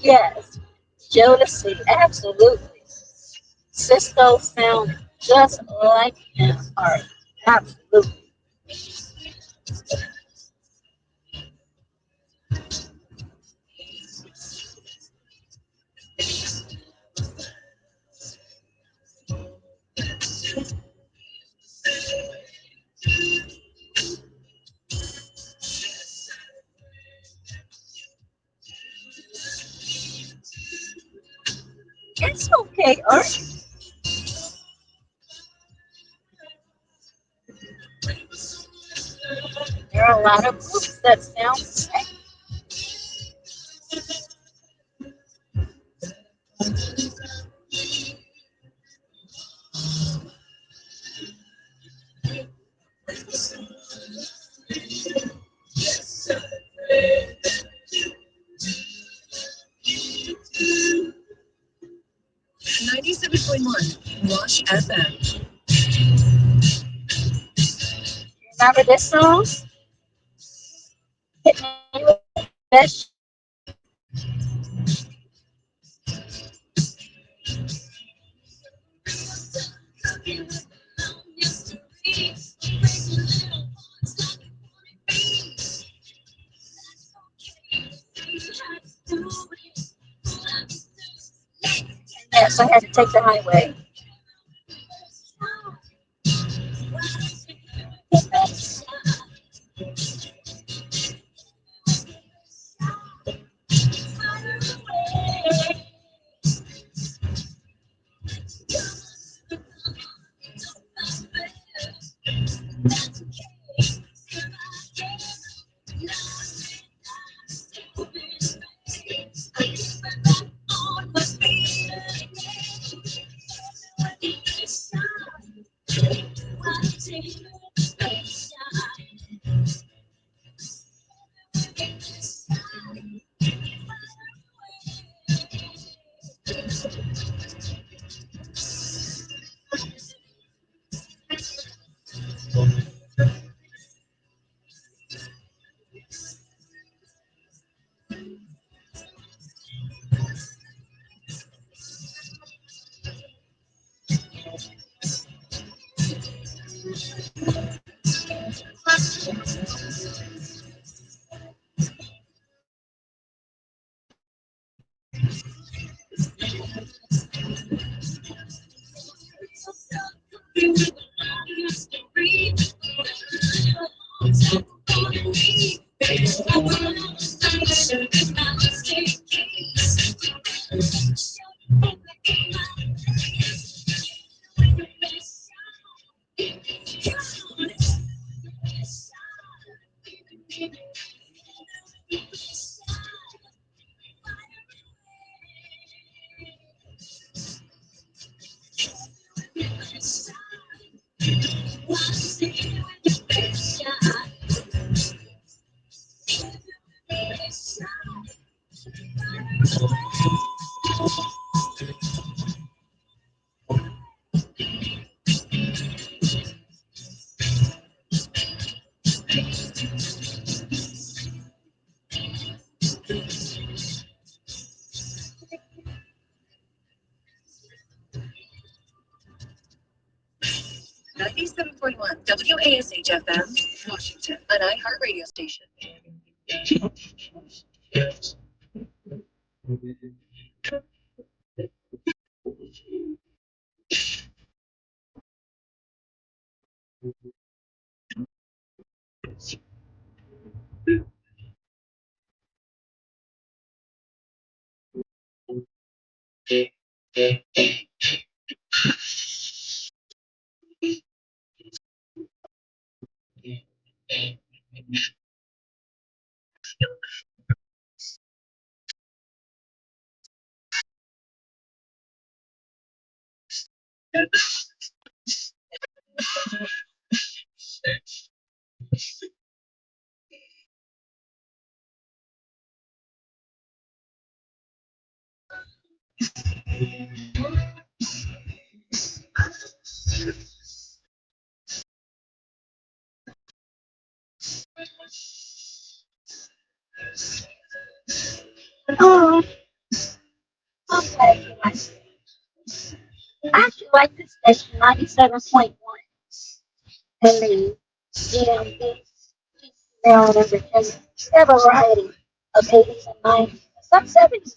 Yes, Jodeci, absolutely. Cisco sounds just like his art. Absolutely. 'It's okay, art. There are a lot of groups that sound the same. 97.1 Wash FM. Remember this song? Hit me with that Yes, I had to take the highway. 97.1 WASH FM, Washington, an iHeartRadio station. Oh, okay. I actually like this station, 97.1. And Maryland and Virginia. They have a variety of 80s and 90s, some 70s.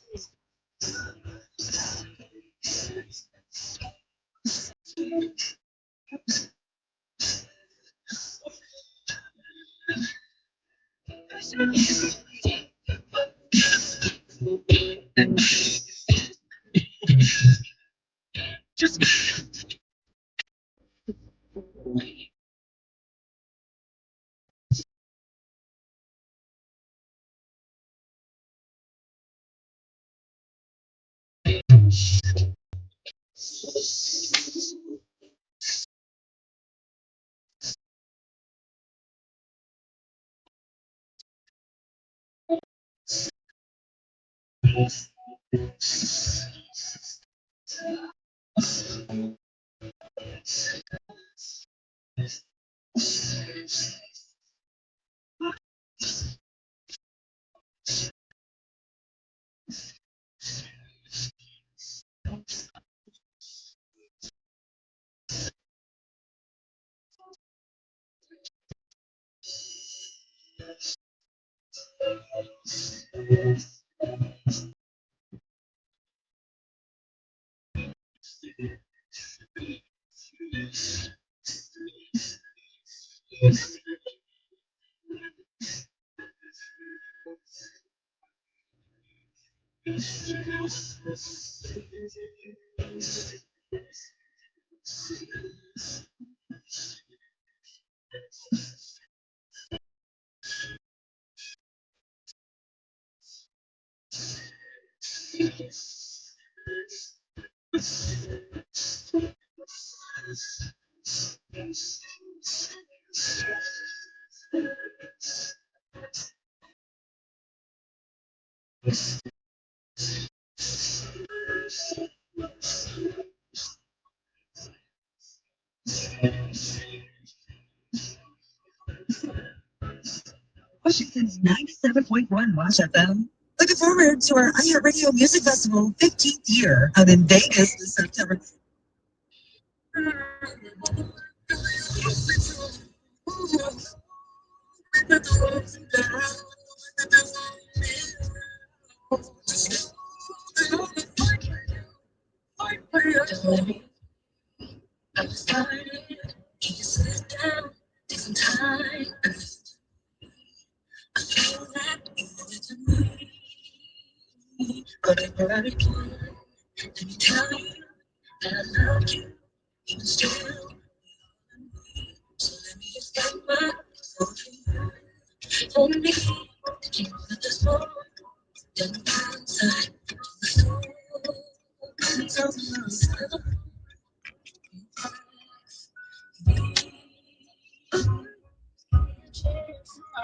Washington's 97.1 Wash FM. Looking forward to our iHeartRadio Music Festival 15th year. I'm in Vegas this September.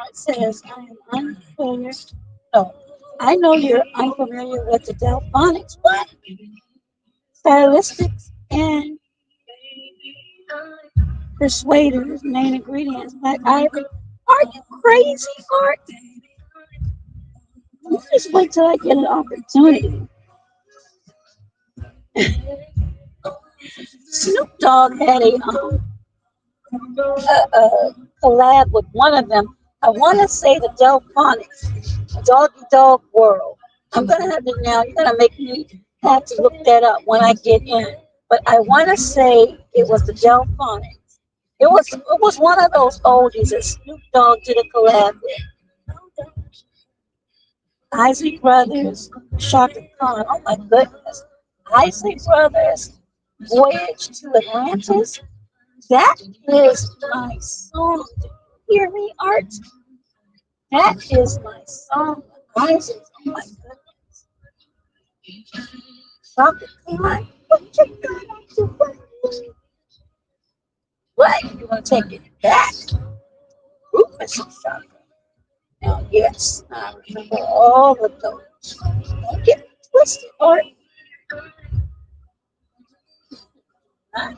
It says, I am unfamiliar. No, I know you're unfamiliar with the Delphonics, but stylistics and persuaders, main ingredients. But are you crazy, Art? You just wait till I get an opportunity. Snoop Dogg had a collab with one of them. I want to say the Delphonics, Doggy Dog World. I'm gonna have to now. You're gonna make me have to look that up when I get in. But I want to say it was the Delphonics. It was one of those oldies that Snoop Dogg did a collab with. Isaac Brothers, Shaka Khan. Oh my goodness. Isaac Brothers, Voyage to Atlantis. That is my song. Do you hear me, Art? That is my song. Isaac. Oh my goodness. Shaka Khan. What you gonna do? What? You want to take it back? Rufus and Shaka. Now, yes, I remember all of those. Don't get it twisted, Art. Not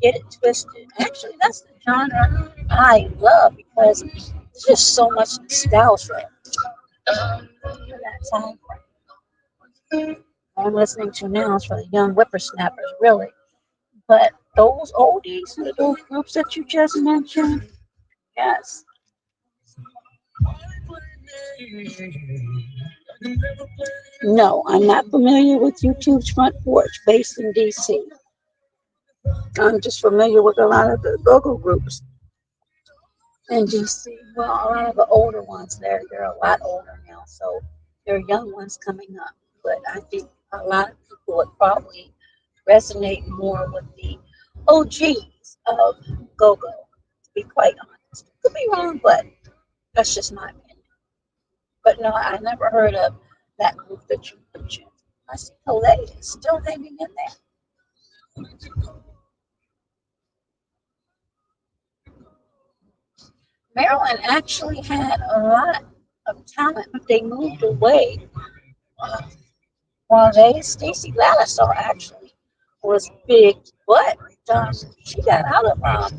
get it twisted. Actually, that's the genre I love because there's just so much nostalgia for that time frame. What I'm listening to now is for the young whippersnappers, really. But those oldies, those groups that you just mentioned, yes. No, I'm not familiar with YouTube's Front Porch based in DC. I'm just familiar with a lot of the local groups in DC. Well, a lot of the older ones, they're a lot older now, so there are young ones coming up. But I think a lot of people would probably resonate more with the OGs of go-go, to be quite honest. Could be wrong, but that's just my opinion. But no, I never heard of that group that you mentioned. I see Calais is still hanging in there. Maryland actually had a lot of talent, but they moved away. Uh, while Stacy Lattisaw actually was big, but she got out of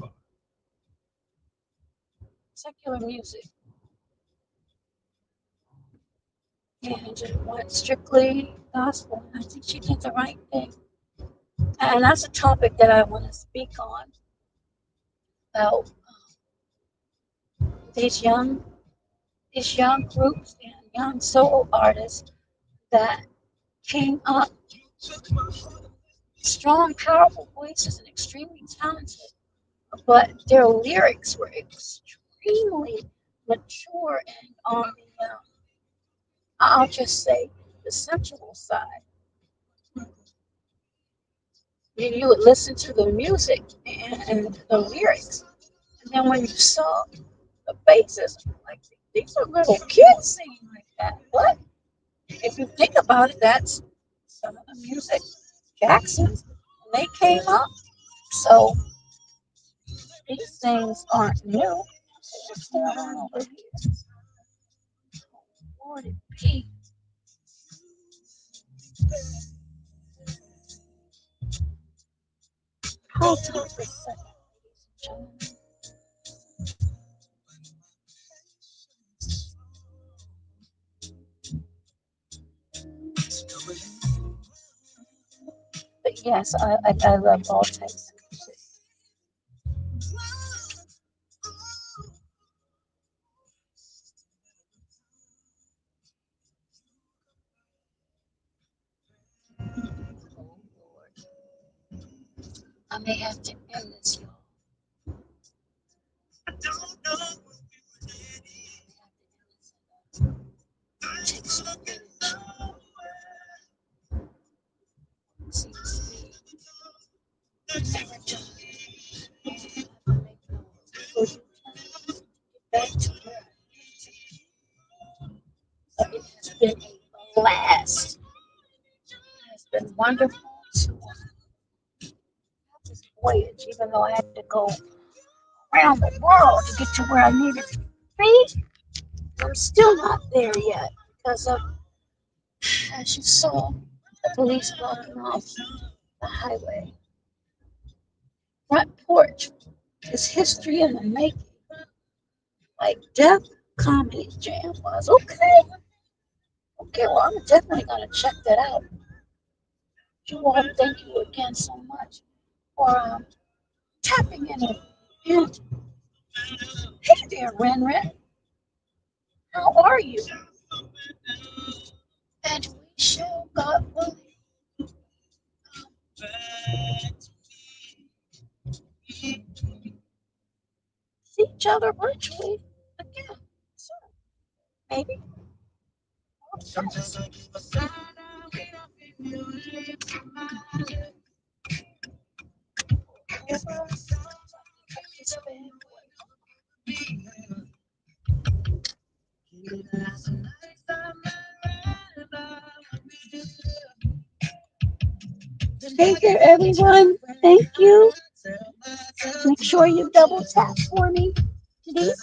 secular music and just went strictly gospel. And I think she did the right thing. And that's a topic that I want to speak on about these young these young groups and young solo artists that came up strong, powerful voices and extremely talented, but their lyrics were extremely mature and on the, I'll just say, the sensual side. You would listen to the music and the lyrics, and then when you saw the faces, like these are little kids singing like that. What? If you think about it, that's some of the music Jackson's when they came up. So these things aren't new. What's going on over here? Lord, it be. Hold on for a second, ladies and gentlemen. But yes, I love all types of music. Oh Lord, I may have to end this, y'all. Take some minutes. Seems to be never done. Back to where it has been a blast. It has been wonderful to have this voyage, even though I had to go around the world to get to where I needed to be. I'm still not there yet because of, as you saw, the police blocking off the highway. Front porch is history in the making, like Def Comedy Jam was. Okay, okay, well, I'm definitely going to check that out. You all, thank you again so much for tapping in And hey there, Ren. How are you? And we shall God willing see each other virtually again soon. Maybe. Hey there, everyone. Thank you. Make sure you double tap for me, please.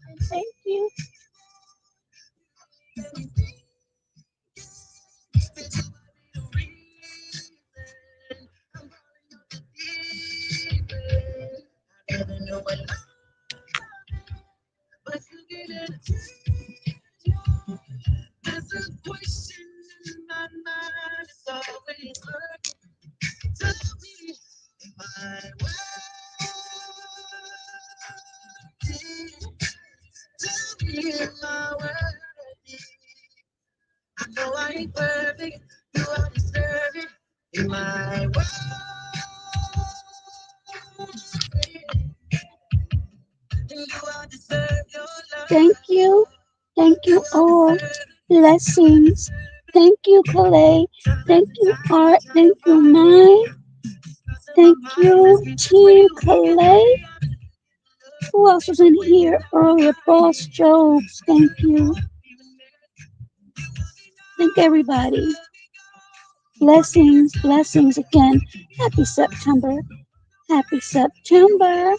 And thank you. Thank you. Thank you all. Blessings. Thank you, Calais. Thank you, Art. Thank you, Mai. Thank you, Team Calais. Who else was in here earlier? Boss Jobs. Thank you. Thank everybody. Blessings. Blessings again. Happy September. Happy September.